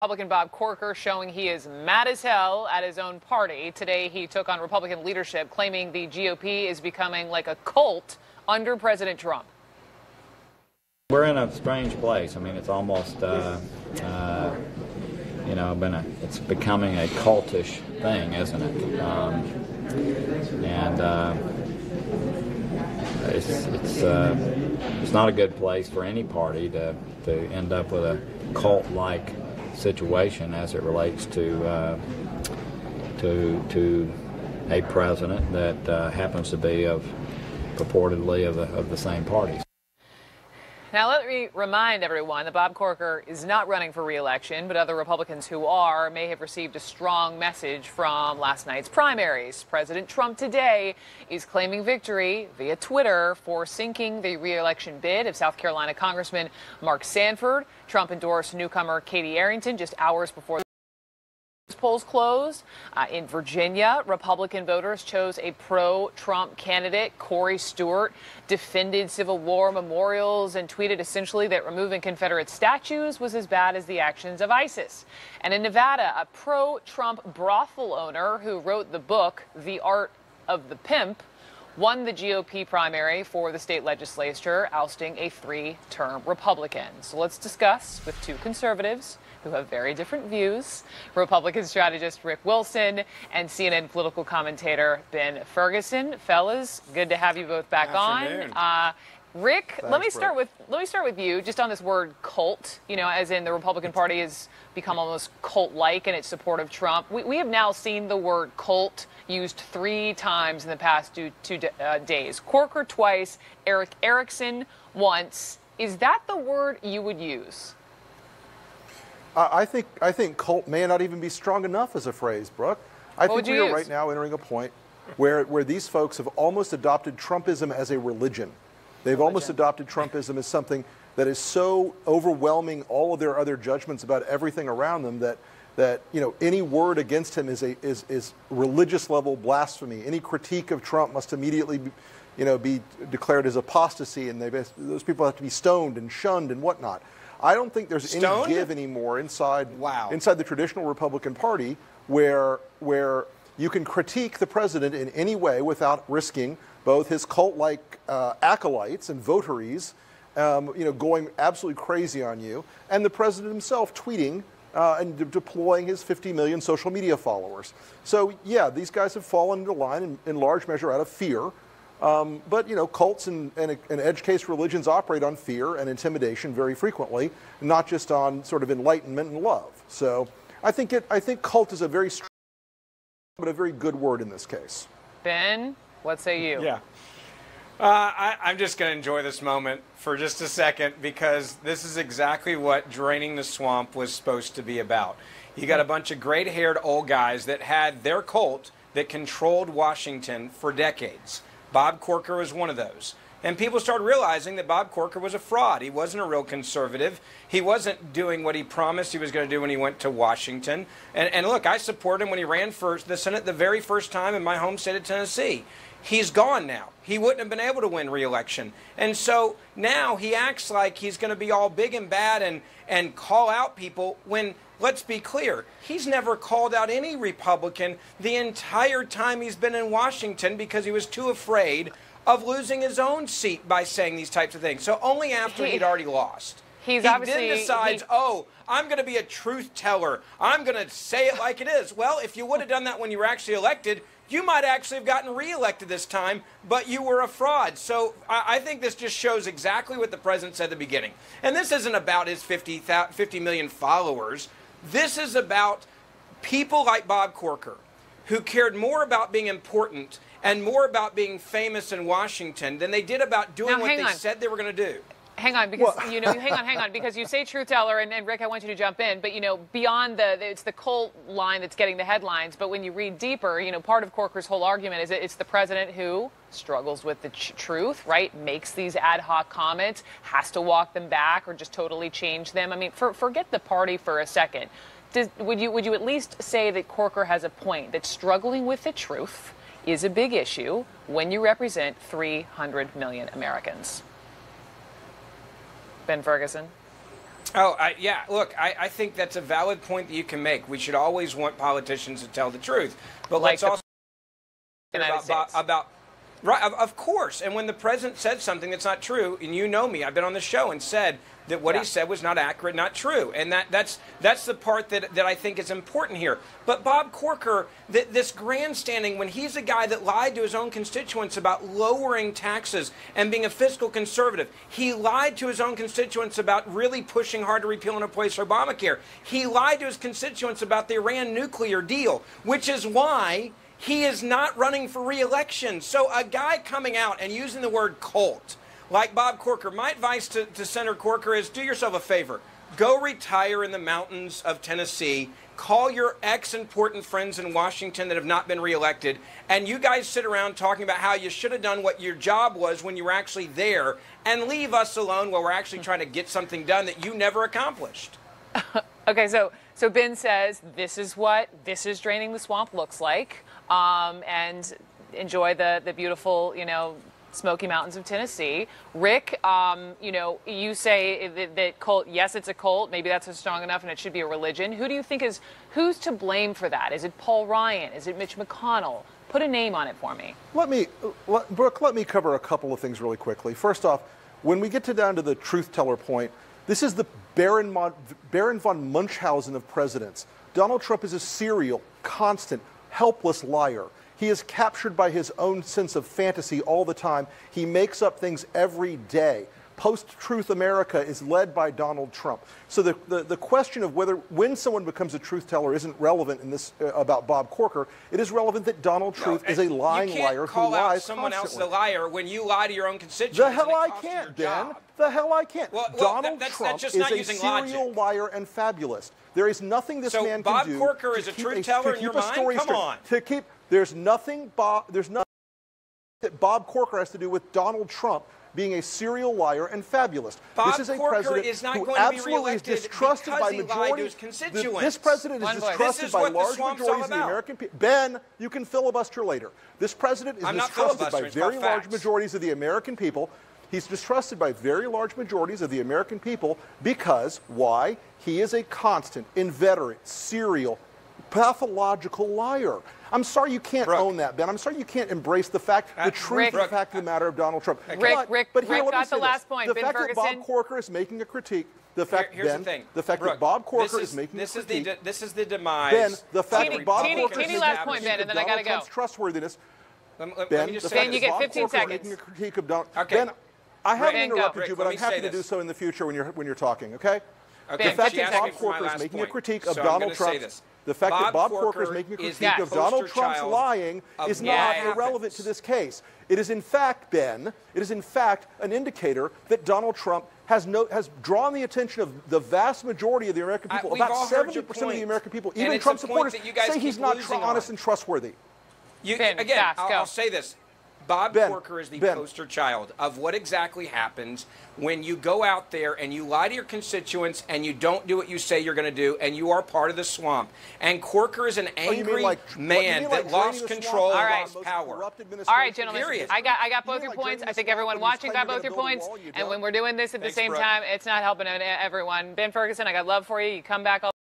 Republican Bob Corker showing he is mad as hell at his own party. Today he took on Republican leadership, claiming the GOP is becoming like a cult under President Trump. We're in a strange place. I mean, it's almost, it's becoming a cultish thing, isn't it? It's not a good place for any party to end up with a cult-like situation as it relates to a president that happens to be purportedly of the same party. Now, let me remind everyone that Bob Corker is not running for re-election, but other Republicans who are may have received a strong message from last night's primaries. President Trump today is claiming victory via Twitter for sinking the re-election bid of South Carolina Congressman Mark Sanford. Trump endorsed newcomer Katie Arrington just hours before polls closed. In Virginia, Republican voters chose a pro-Trump candidate. Corey Stewart defended Civil War memorials and tweeted essentially that removing Confederate statues was as bad as the actions of ISIS. And in Nevada, a pro-Trump brothel owner who wrote the book, The Art of the Pimp, won the GOP primary for the state legislature, ousting a three-term Republican. So let's discuss with two conservatives who have very different views, Republican strategist Rick Wilson and CNN political commentator Ben Ferguson. Fellas, good to have you both back on. Rick, Thanks, let me start with you, just on this word cult, as in the Republican Party has become almost cult-like in its support of Trump. We have now seen the word cult used 3 times in the past two days. Corker twice, Eric Erickson once. Is that the word you would use? I think cult may not even be strong enough as a phrase, Brooke. I think we are right now entering a point where these folks have almost adopted Trumpism as a religion. They've almost adopted Trumpism as something that is so overwhelming all of their other judgments about everything around them that any word against him is religious level blasphemy. Any critique of Trump must immediately be declared as apostasy, and those people have to be stoned and shunned and whatnot. I don't think there's any give anymore inside the traditional Republican Party where you can critique the president in any way without risking both his cult-like acolytes and votaries going absolutely crazy on you, and the president himself tweeting and deploying his 50 million social media followers. So, yeah, these guys have fallen into line in large measure out of fear. But cults and edge case religions operate on fear and intimidation very frequently, not just on sort of enlightenment and love. So I think cult is a very strong but a very good word in this case. Ben, what say you? Yeah. I'm just going to enjoy this moment for just a second, because this is exactly what Draining the Swamp was supposed to be about. You got a bunch of gray-haired old guys that had their cult that controlled Washington for decades. Bob Corker was one of those. And people started realizing that Bob Corker was a fraud. He wasn't a real conservative. He wasn't doing what he promised he was going to do when he went to Washington. And look, I supported him when he ran for the Senate the very first time in my home state of Tennessee. He's gone now. He wouldn't have been able to win re-election. And so now he acts like he's going to be all big and bad and call out people when, let's be clear, he's never called out any Republican the entire time he's been in Washington because he was too afraid of losing his own seat by saying these types of things. So only after he'd already lost. He then decides, I'm going to be a truth teller. I'm going to say it like it is. Well, if you would have done that when you were actually elected, you might actually have gotten re-elected this time, but you were a fraud. So I think this just shows exactly what the president said at the beginning. And this isn't about his 50 million followers. This is about people like Bob Corker, who cared more about being important and more about being famous in Washington than they did about doing what they said they were going to do. Hang on, because hang on, because you say truth teller, and Rick, I want you to jump in. But beyond it's the cult line that's getting the headlines. But when you read deeper, part of Corker's whole argument is it's the president who struggles with the truth, right? Makes these ad hoc comments, has to walk them back or just totally change them. I mean, forget the party for a second. Would you at least say that Corker has a point that struggling with the truth is a big issue when you represent 300 million Americans? Ben Ferguson. Oh, yeah. Look, I think that's a valid point that you can make. We should always want politicians to tell the truth. But like let's also about right, of course. And when the president said something that's not true, and you know me, I've been on the show and said that what he said was not accurate, not true. And that's the part that I think is important here. But Bob Corker, this grandstanding, when he's a guy that lied to his own constituents about lowering taxes and being a fiscal conservative, he lied to his own constituents about really pushing hard to repeal and replace Obamacare. He lied to his constituents about the Iran nuclear deal, which is why he is not running for re-election. So a guy coming out and using the word cult, like Bob Corker, my advice to Senator Corker is do yourself a favor. Go retire in the mountains of Tennessee. Call your ex-important friends in Washington that have not been reelected. And you guys sit around talking about how you should have done what your job was when you were actually there. And leave us alone while we're actually trying to get something done that you never accomplished. Okay, so Ben says this is draining the swamp looks like. And enjoy the beautiful, Smoky Mountains of Tennessee. Rick, you say that cult, yes, it's a cult. Maybe that's strong enough and it should be a religion. Who do you think who's to blame for that? Is it Paul Ryan? Is it Mitch McConnell? Put a name on it for me. Brooke, let me cover a couple of things really quickly. First off, when we get down to the truth teller point, this is the Baron von Munchausen of presidents. Donald Trump is a serial, constant, helpless liar. He is captured by his own sense of fantasy all the time. He makes up things every day. Post-truth America is led by Donald Trump. So the question of when someone becomes a truth teller isn't relevant in this about Bob Corker. It is relevant that Donald Trump is a lying liar who lies constantly. You can't call out someone else a liar when you lie to your own constituents. The hell I can't, Ben. The hell I can't. Well, Donald Trump is a serial liar and fabulous. There is nothing this man can do. So Bob Corker is a truth teller in your mind? Come on. There's nothing that Bob Corker has to do with Donald Trump being a serial liar and fabulous. This is a president who absolutely is distrusted by majority. This president is distrusted by large majorities of the American people. Ben, you can filibuster later. This president is distrusted by very large majorities of the American people. He's distrusted by very large majorities of the American people because, why? He is a constant, inveterate, serial, pathological liar. I'm sorry you can't own that, Ben. I'm sorry you can't embrace the fact, the truth, the fact of the matter of Donald Trump. Rick got the last point. The fact that Bob Corker is making a critique. The fact, Ben, the fact that Bob Corker is making a critique. This is the demise. Ben, the fact that Bob Corker is making last point, Ben, and then I gotta go. Trustworthiness. Ben, you get 15 seconds. Making a critique of Donald. Ben, I haven't interrupted you, but I'm happy to do so in the future when you're talking. Okay. Okay. The fact that Bob Corker is making a critique of Donald Trump. The fact that Bob Corker is making a critique of Donald Trump's lying is not irrelevant to this case. It is in fact, Ben, an indicator that Donald Trump has drawn the attention of the vast majority of the American people. About 70% of the American people, even Trump supporters, say he's not honest and trustworthy. I'll say this. Bob Corker is the poster child of what exactly happens when you go out there and you lie to your constituents and you don't do what you say you're going to do, and you are part of the swamp. And Corker is an angry man that lost control and lost power. All right, gentlemen. I got both your points. I think everyone watching got both your points. And when we're doing this at the same time, it's not helping everyone. Ben Ferguson, I got love for you. You come back.